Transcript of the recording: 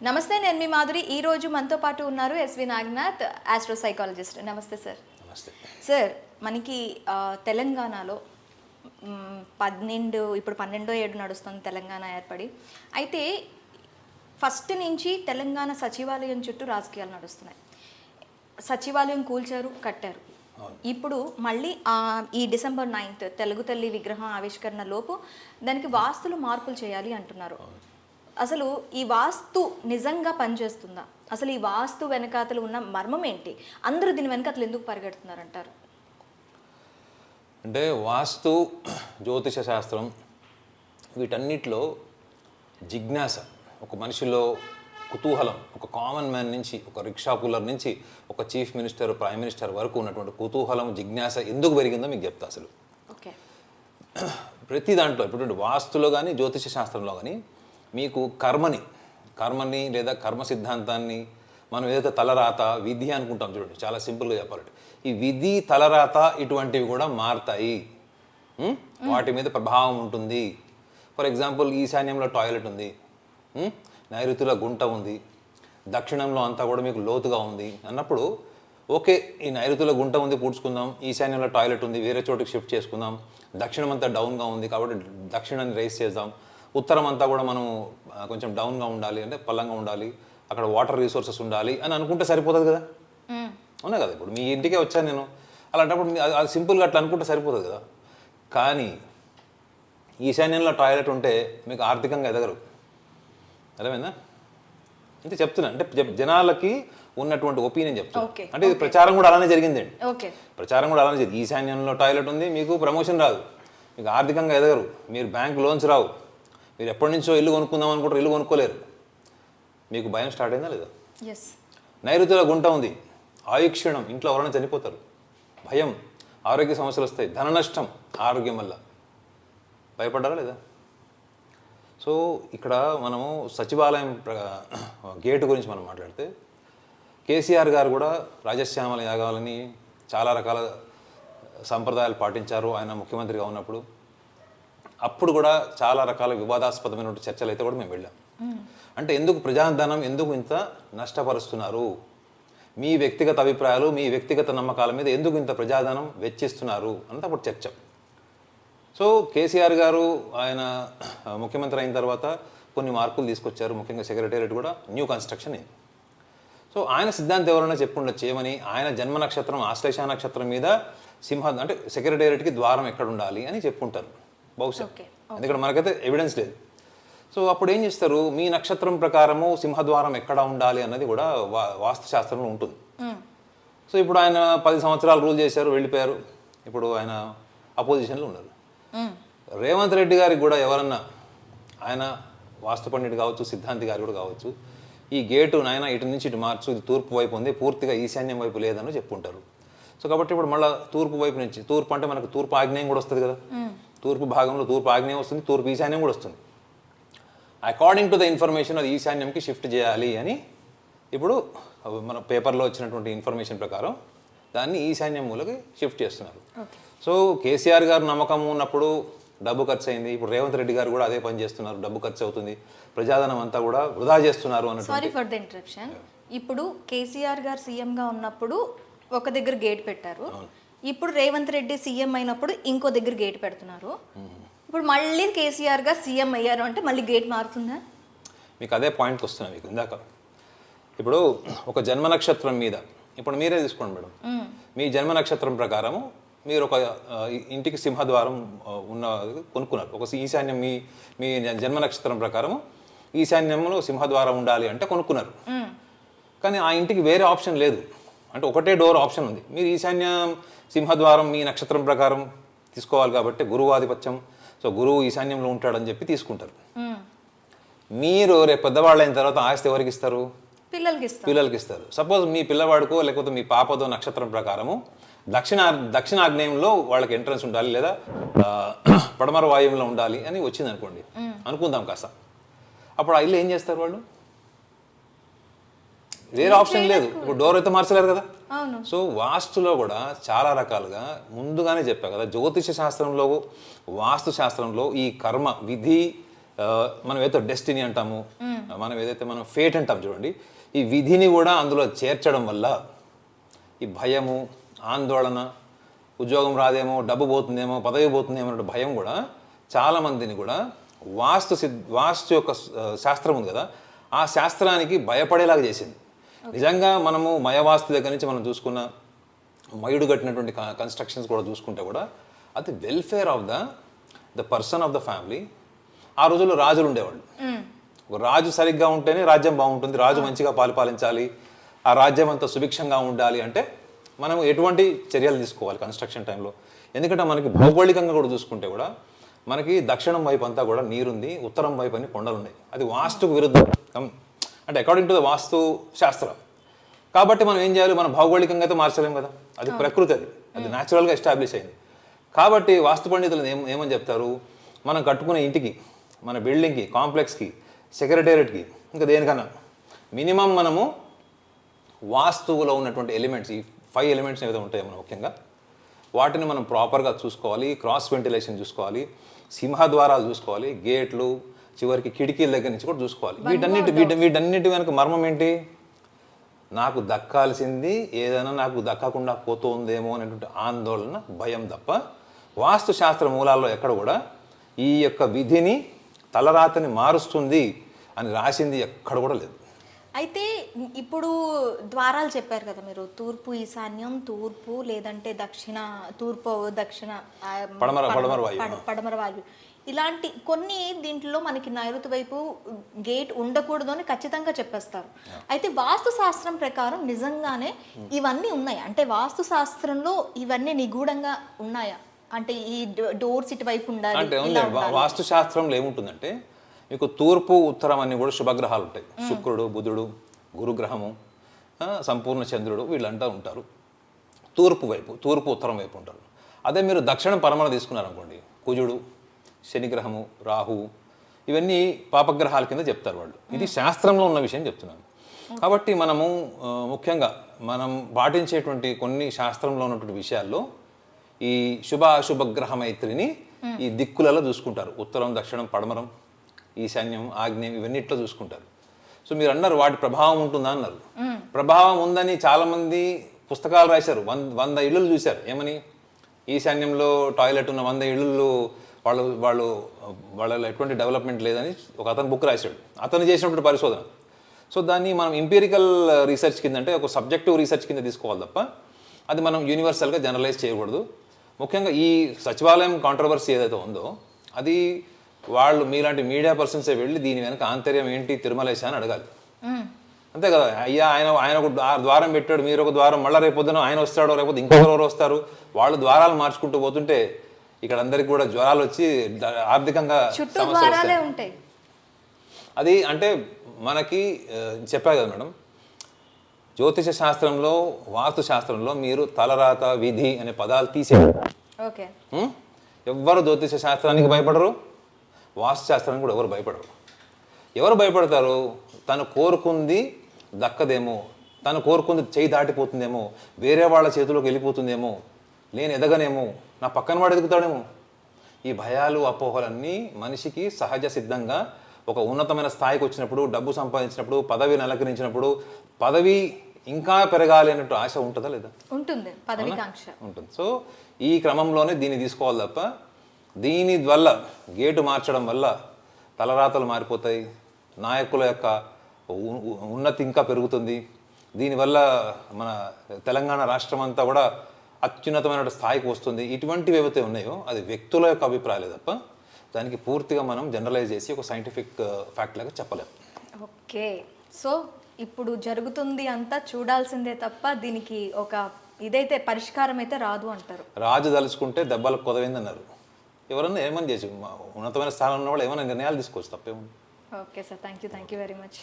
నమస్తే, నేను మీ మాధురి. ఈ రోజు మనతో పాటు ఉన్నారు ఎస్వి నాగనాథ్, ఆస్ట్రో సైకాలజిస్ట్. నమస్తే సార్. నమస్తే సార్, మనకి తెలంగాణలో 12 నడుస్తుంది తెలంగాణ ఏర్పడి. అయితే ఫస్ట్ నుంచి తెలంగాణ సచివాలయం చుట్టూ రాజకీయాలు నడుస్తున్నాయి. సచివాలయం కూల్చారు, కట్టారు. ఇప్పుడు మళ్ళీ ఈ డిసెంబర్ 9th తెలుగు తల్లి విగ్రహం ఆవిష్కరణ లోపు దానికి వాస్తులు మార్పులు చేయాలి అంటున్నారు. అసలు ఈ వాస్తు నిజంగా పనిచేస్తుందా? అసలు ఈ వాస్తు వెనకాతలు ఉన్న మర్మం ఏంటి? అందరూ దీని వెనకాతలు ఎందుకు పరిగెడుతున్నారంటారు? అంటే వాస్తు, జ్యోతిష శాస్త్రం వీటన్నిటిలో జిజ్ఞాస, ఒక మనిషిలో కుతూహలం, ఒక కామన్ మ్యాన్ నుంచి, ఒక రిక్షా పుల్లర్ నుంచి ఒక చీఫ్ మినిస్టర్, ప్రైమ్ మినిస్టర్ వరకు ఉన్నటువంటి కుతూహలం, జిజ్ఞాస ఎందుకు పెరిగిందో మీకు చెప్తా. అసలు ఓకే, ప్రతి దాంట్లో ఇప్పుడు వాస్తులో కానీ జ్యోతిష శాస్త్రంలో కానీ మీకు కర్మని లేదా కర్మ సిద్ధాంతాన్ని మనం ఏదైతే తలరాత, విధి అనుకుంటాం చూడండి, చాలా సింపుల్గా చెప్పాలంటే ఈ విధి, తలరాత ఇటువంటివి కూడా మారుతాయి. వాటి మీద ప్రభావం ఉంటుంది. ఫర్ ఎగ్జాంపుల్, ఈశాన్యంలో టాయిలెట్ ఉంది, నైరుతిలో గుంట ఉంది, దక్షిణంలో అంతా కూడా మీకు లోతుగా ఉంది అన్నప్పుడు ఓకే, ఈ నైరుతిలో గుంట ఉంది పూడ్చుకుందాం, ఈశాన్యంలో టాయిలెట్ ఉంది వేరే చోటుకి షిఫ్ట్ చేసుకుందాం, దక్షిణం అంతా డౌన్గా ఉంది కాబట్టి దక్షిణాన్ని రైస్ చేద్దాం, ఉత్తరం అంతా కూడా మనం కొంచెం డౌన్గా ఉండాలి అంటే పల్లంగా ఉండాలి, అక్కడ వాటర్ రిసోర్సెస్ ఉండాలి అని అనుకుంటే సరిపోతుంది కదా. అవునా కదా? ఇప్పుడు మీ ఇంటికే వచ్చాను నేను, అలాంటప్పుడు అది సింపుల్గా అట్లా అనుకుంటే సరిపోతుంది కదా. కానీ ఈశాన్యంలో టాయిలెట్ ఉంటే మీకు ఆర్థికంగా ఎదగరు. అర్థమైందా? అంటే చెప్తున్నా, అంటే జనాలకి ఉన్నటువంటి ఒపీనియన్ చెప్తున్నా. అంటే ఇది ప్రచారం కూడా అలానే జరిగిందండి. ప్రచారం కూడా అలానే జరిగింది. ఈశాన్యంలో టాయిలెట్ ఉంది, మీకు ప్రమోషన్ రాదు, మీకు ఆర్థికంగా ఎదగరు, మీరు బ్యాంక్ లోన్స్ రావు, మీరు ఎప్పటి నుంచో ఇల్లు కొనుక్కుందాం అనుకుంటారు, ఇల్లు కొనుక్కోలేరు. మీకు భయం స్టార్ట్ అయిందా లేదా? నైరుతిలో గుంట ఉంది, ఆయుక్షీణం, ఇంట్లో ఎవరైనా చనిపోతారు, భయం, ఆరోగ్య సమస్యలు వస్తాయి, ధన నష్టం ఆరోగ్యం వల్ల. భయపడ్డారా లేదా? సో ఇక్కడ మనము సచివాలయం గేటు గురించి మనం మాట్లాడితే, కేసీఆర్ గారు కూడా రాజశ్యామల యాగాలని చాలా రకాల సంప్రదాయాలు పాటించారు ఆయన ముఖ్యమంత్రిగా ఉన్నప్పుడు. అప్పుడు కూడా చాలా రకాల వివాదాస్పదమైన చర్చలు అయితే కూడా మేము వెళ్ళాం. అంటే ఎందుకు ప్రజాధనం ఎందుకు ఇంత నష్టపరుస్తున్నారు, మీ వ్యక్తిగత అభిప్రాయాలు, మీ వ్యక్తిగత నమ్మకాల మీద ఎందుకు ఇంత ప్రజాధనం వెచ్చిస్తున్నారు అంత అప్పుడు చర్చ. సో కేసీఆర్ గారు ఆయన ముఖ్యమంత్రి అయిన తర్వాత కొన్ని మార్పులు తీసుకొచ్చారు, ముఖ్యంగా సెక్రటేరియట్ కూడా న్యూ కన్స్ట్రక్షన్ అయింది. సో ఆయన సిద్ధాంతం ఎవరైనా చెప్పుండొచ్చు ఏమని, ఆయన జన్మ నక్షత్రం ఆశ్లేష నక్షత్రం మీద అంటే సెక్రటేరియట్కి ద్వారం ఎక్కడ ఉండాలి అని చెప్పుకుంటారు బహుశా, ఎందుకంటే మనకైతే ఎవిడెన్స్ లేదు. సో అప్పుడు ఏం చేస్తారు, మీ నక్షత్రం ప్రకారము సింహద్వారం ఎక్కడ ఉండాలి అన్నది కూడా వాస్తు శాస్త్రంలో ఉంటుంది. సో ఇప్పుడు ఆయన 10 సంవత్సరాలు రూల్ చేశారు, వెళ్ళిపోయారు, ఇప్పుడు ఆయన అపోజిషన్లో ఉన్నారు. రేవంత్ రెడ్డి గారికి కూడా ఎవరన్నా, ఆయన వాస్తు పండితుడు కావచ్చు, సిద్ధాంతి గారు కూడా కావచ్చు, ఈ గేటు నాయన ఇటు నుంచి ఇటు మార్చు, ఇది తూర్పు వైపు ఉంది, పూర్తిగా ఈశాన్యం వైపు లేదని చెప్పుకుంటారు. సో కాబట్టి ఇప్పుడు మళ్ళీ తూర్పు వైపు నుంచి, తూర్పు అంటే మనకు తూర్పు ఆగ్నేయం కూడా వస్తుంది కదా, తూర్పు భాగంలో తూర్పు ఆగ్నేయం వస్తుంది, తూర్పు ఈశాన్యం కూడా వస్తుంది. అకార్డింగ్ టు ద ఇన్ఫర్మేషన్ అది ఈశాన్యంకి షిఫ్ట్ చేయాలి అని ఇప్పుడు మన పేపర్లో వచ్చినటువంటి ఇన్ఫర్మేషన్ ప్రకారం దాన్ని ఈశాన్యం మూలకి షిఫ్ట్ చేస్తున్నారు. సో కేసీఆర్ గారు నమ్మకం ఉన్నప్పుడు డబ్బు ఖర్చు అయింది, ఇప్పుడు రేవంత్ రెడ్డి గారు కూడా అదే పని చేస్తున్నారు, డబ్బు ఖర్చు అవుతుంది, ప్రజాధనం అంతా కూడా వృధా చేస్తున్నారు అన్నట్టు. Sorry for the interruption. ఇప్పుడు కేసీఆర్ గారు సీఎంగా ఉన్నప్పుడు ఒక దగ్గర గేట్ పెట్టారు, ఇప్పుడు రేవంత్ రెడ్డి సీఎం అయినప్పుడు ఇంకో దగ్గర గేట్ పెడుతున్నారు. ఇప్పుడు మళ్ళీ కేసీఆర్ గారు సీఎం అయ్యారు అంటే మళ్ళీ గేట్ మారుతుందా? మీకు అదే పాయింట్కి వస్తున్నా మీకు ఇందాక. ఇప్పుడు ఒక జన్మ నక్షత్రం మీద, ఇప్పుడు మీరే తీసుకోండి మేడం, మీ జన్మ నక్షత్రం ప్రకారము మీరు ఒక ఇంటికి సింహద్వారం ఉన్న కొనుక్కున్నారు, ఒక ఈశాన్యం, మీ జన్మ నక్షత్రం ప్రకారము ఈశాన్యంలో సింహద్వారం ఉండాలి అంటే కొనుక్కున్నారు. కానీ ఆ ఇంటికి వేరే ఆప్షన్ లేదు, అంటే ఒకటే డోర్ ఆప్షన్ ఉంది. మీరు ఈశాన్యం సింహద్వారం మీ నక్షత్రం ప్రకారం తీసుకోవాలి కాబట్టి గురువాధిపత్యం, సో గురువు ఈశాన్యంలో ఉంటాడని చెప్పి తీసుకుంటారు. మీరు రేపు పెద్దవాళ్ళు అయిన తర్వాత ఆస్తి ఎవరికి ఇస్తారు? పిల్లలకి ఇస్తారు. సపోజ్ మీ పిల్లవాడికో లేకపోతే మీ పాపదో నక్షత్రం ప్రకారము దక్షిణాగ్నేయంలో వాళ్ళకి ఎంట్రన్స్ ఉండాలి, లేదా పడమర వాయువులో ఉండాలి అని వచ్చింది అనుకోండి, అనుకుందాం కాస్త. అప్పుడు ఆ ఇల్లు ఏం చేస్తారు వాళ్ళు? వేరే ఆప్షన్ లేదు, ఇప్పుడు డోర్ అయితే మార్చలేరు కదా. సో వాస్తులో కూడా చాలా రకాలుగా ముందుగానే చెప్పా కదా, జ్యోతిష శాస్త్రంలో, వాస్తు శాస్త్రంలో ఈ కర్మ, విధి, మనం ఏదైతే డెస్టినీ అంటాము, మనం ఏదైతే మనం ఫేట్ అంటాం చూడండి, ఈ విధిని కూడా అందులో చేర్చడం వల్ల ఈ భయము, ఆందోళన, ఉద్యోగం రాదేమో, డబ్బు పోతుందేమో, పదవి పోతుందేమో అనే భయం కూడా చాలామందిని కూడా వాస్తు యొక్క శాస్త్రం ఉంది కదా, ఆ శాస్త్రానికి భయపడేలాగా చేసింది. నిజంగా మనము మయవాస్తు దగ్గర నుంచి మనం చూసుకున్న మయుడు కట్టినటువంటి కన్స్ట్రక్షన్స్ కూడా చూసుకుంటే కూడా అది welfare of the person of the family. ఆ రోజుల్లో రాజులు ఉండేవాళ్ళు. ఒక రాజు సరిగ్గా ఉంటేనే రాజ్యం బాగుంటుంది, రాజు మంచిగా పాలించాలి, ఆ రాజ్యం అంతా సుభిక్షంగా ఉండాలి అంటే మనం ఎటువంటి చర్యలు తీసుకోవాలి కన్స్ట్రక్షన్ టైంలో. ఎందుకంటే మనకి భౌగోళికంగా కూడా చూసుకుంటే కూడా మనకి దక్షిణం వైపు అంతా కూడా నీరుంది, ఉత్తరం వైపు అన్ని కొండలు ఉన్నాయి. అది వాస్తుకు విరుద్ధం, అంటే అకార్డింగ్ టు ద వాస్తు శాస్త్రం. కాబట్టి మనం ఏం చేయాలి, మనం భౌగోళికంగా అయితే మార్చలేం కదా, అది ప్రకృతి, అది న్యాచురల్గా ఎస్టాబ్లిష్ అయింది. కాబట్టి వాస్తు పండితులు ఏమని చెప్తారు, మనం కట్టుకునే ఇంటికి, మన బిల్డింగ్కి, కాంప్లెక్స్కి, సెక్రటేరియట్కి, ఇంకా దేనికన్నా మినిమం మనము వాస్తువులో ఉన్నటువంటి ఎలిమెంట్స్, ఈ 5 ఎలిమెంట్స్ ఏదైతే ఉంటాయో మనం ముఖ్యంగా వాటిని మనం ప్రాపర్గా చూసుకోవాలి. క్రాస్ వెంటిలేషన్ చూసుకోవాలి, సింహద్వారాలు చూసుకోవాలి, గేట్లు, చివరికి కిటికీల దగ్గర నుంచి కూడా చూసుకోవాలి. వీటన్నిటి వెనక మర్మం ఏంటి, నాకు దక్కాల్సింది ఏదైనా నాకు దక్కకుండా పోతుందేమో అనేటువంటి ఆందోళన, భయం తప్ప వాస్తు శాస్త్ర మూలాల్లో ఎక్కడ కూడా ఈ యొక్క విధిని, తలరాతని మారుస్తుంది అని రాసింది ఎక్కడ కూడా లేదు. అయితే ఇప్పుడు ద్వారాలు చెప్పారు కదా మీరు, తూర్పు ఈశాన్యం, తూర్పు లేదంటే దక్షిణ, తూర్పు దక్షిణ, పడమర వాయువు, ఇలాంటి కొన్ని దీంట్లో మనకి నైరుతి వైపు గేట్ ఉండకూడదు అని ఖచ్చితంగా చెప్పేస్తారు. అయితే వాస్తు శాస్త్రం ప్రకారం నిజంగానే ఇవన్నీ ఉన్నాయి అంటే వాస్తు శాస్త్రంలో ఇవన్నీ నిగూఢంగా ఉన్నాయా? అంటే ఈ డోర్స్ ఇటువైపు ఉండాలి అంటే వాస్తు శాస్త్రంలో ఏముంటుందంటే మీకు తూర్పు, ఉత్తరం అన్ని కూడా శుభగ్రహాలు ఉంటాయి. శుక్రుడు, బుధుడు, గురుగ్రహము, సంపూర్ణ చంద్రుడు, వీళ్ళంతా ఉంటారు తూర్పు వైపు, తూర్పు ఉత్తరం వైపు ఉంటారు. అదే మీరు దక్షిణం పరమన తీసుకున్నారనుకోండి, కుజుడు, శనిగ్రహము, రాహువు, ఇవన్నీ పాపగ్రహాల కింద చెప్తారు వాళ్ళు. ఇది శాస్త్రంలో ఉన్న విషయం చెప్తున్నాను. కాబట్టి మనము ముఖ్యంగా మనం పాటించేటువంటి కొన్ని శాస్త్రంలో ఉన్నటువంటి విషయాల్లో ఈ శుభ గ్రహ మైత్రిని ఈ దిక్కులలో చూసుకుంటారు. ఉత్తరం, దక్షిణం, పడమరం, ఈశాన్యం, ఆగ్నేయం, ఇవన్నిట్లో చూసుకుంటారు. సో మీరు అన్నారు వాటి ప్రభావం ఉంటుందా అన్నారు. ప్రభావం ఉందని చాలామంది పుస్తకాలు రాశారు. 100 ఇళ్ళు చూశారు. ఏమని, ఈశాన్యంలో టాయిలెట్ ఉన్న 100 ఇళ్ళు వాళ్ళ ఎటువంటి డెవలప్మెంట్ లేదని ఒక అతను బుక్ రాశాడు. అతను చేసినటువంటి పరిశోధన. సో దాన్ని మనం ఎంపీరికల్ రీసెర్చ్ కింద, అంటే ఒక సబ్జెక్టివ్ రీసెర్చ్ కింద తీసుకోవాలి తప్ప అది మనం యూనివర్సల్గా జనరలైజ్ చేయకూడదు. ముఖ్యంగా ఈ సచివాలయం కాంట్రవర్సీ ఏదైతే ఉందో అది వాళ్ళు మీలాంటి మీడియా పర్సన్సే వెళ్ళి దీని వెనక ఆంతర్యం ఏంటి తిరుమలేశ అని అడగాలి. అంతే కదా, అయ్యా ఆయన ఒక ద్వారం పెట్టాడు, మీరు ఒక ద్వారం, మళ్ళీ రేపొద్దున ఆయన వస్తాడో, రేపొద్దు ఇంకొకరు వస్తారు, వాళ్ళు ద్వారాలు మార్చుకుంటూ పోతుంటే ఇక్కడ అందరికి కూడా జ్వరాలు వచ్చి ఆర్థికంగా ఉంటాయి. అది అంటే మనకి చెప్పా కదా మేడం, జ్యోతిష శాస్త్రంలో, వాస్తు శాస్త్రంలో మీరు తలరాత, విధి అనే పదాలు తీసేయాలి. ఎవ్వరు జ్యోతిష శాస్త్రానికి భయపడరు, వాస్తు శాస్త్రానికి కూడా ఎవరు భయపడరు. ఎవరు భయపడతారు, తను కోరుకుంది దక్కదేమో, తను కోరుకుంది చేయి దాటిపోతుందేమో, వేరే వాళ్ళ చేతిలోకి వెళ్ళిపోతుందేమో, నేను ఎదగనేమో, నా పక్కన వాడు ఎదుగుతాడేమో. ఈ భయాలు, అపోహలన్నీ మనిషికి సహజ సిద్ధంగా ఒక ఉన్నతమైన స్థాయికి వచ్చినప్పుడు, డబ్బు సంపాదించినప్పుడు, పదవిని అలంకరించినప్పుడు, పదవి ఇంకా పెరగాలి అన్నట్టు ఆశ ఉంటుందా లేదా? ఉంటుంది, పదవికాంక్ష ఉంటుంది. సో ఈ క్రమంలోనే దీన్ని తీసుకోవాలి తప్ప దీని వల్ల, గేటు మార్చడం వల్ల తలరాతలు మారిపోతాయి, నాయకుల యొక్క ఉన్నతి ఇంకా పెరుగుతుంది, దీనివల్ల మన తెలంగాణ రాష్ట్రం అంతా కూడా అత్యున్నతమైన స్థాయికి వస్తుంది, ఇటువంటివి ఏవైతే ఉన్నాయో అది వ్యక్తుల యొక్క అభిప్రాయాలే తప్ప దానికి పూర్తిగా మనం జనరలైజ్ చేసి ఒక సైంటిఫిక్ ఫ్యాక్ట్ లాగా చెప్పలేము. ఓకే, సో ఇప్పుడు జరుగుతుంది అంతా చూడాల్సిందే తప్ప దీనికి ఒక ఇదైతే పరిష్కారం అయితే రాదు అంటారు. రాజు తలుచుకుంటే దెబ్బలకు కొదవిందన్నారు. ఎవరన్నా ఏమని చేసి ఉన్నతమైన స్థానంలో వాళ్ళు ఏమైనా నిర్ణయాలు తీసుకోవచ్చు, తప్పేముంది. Okay sir, thank you very much.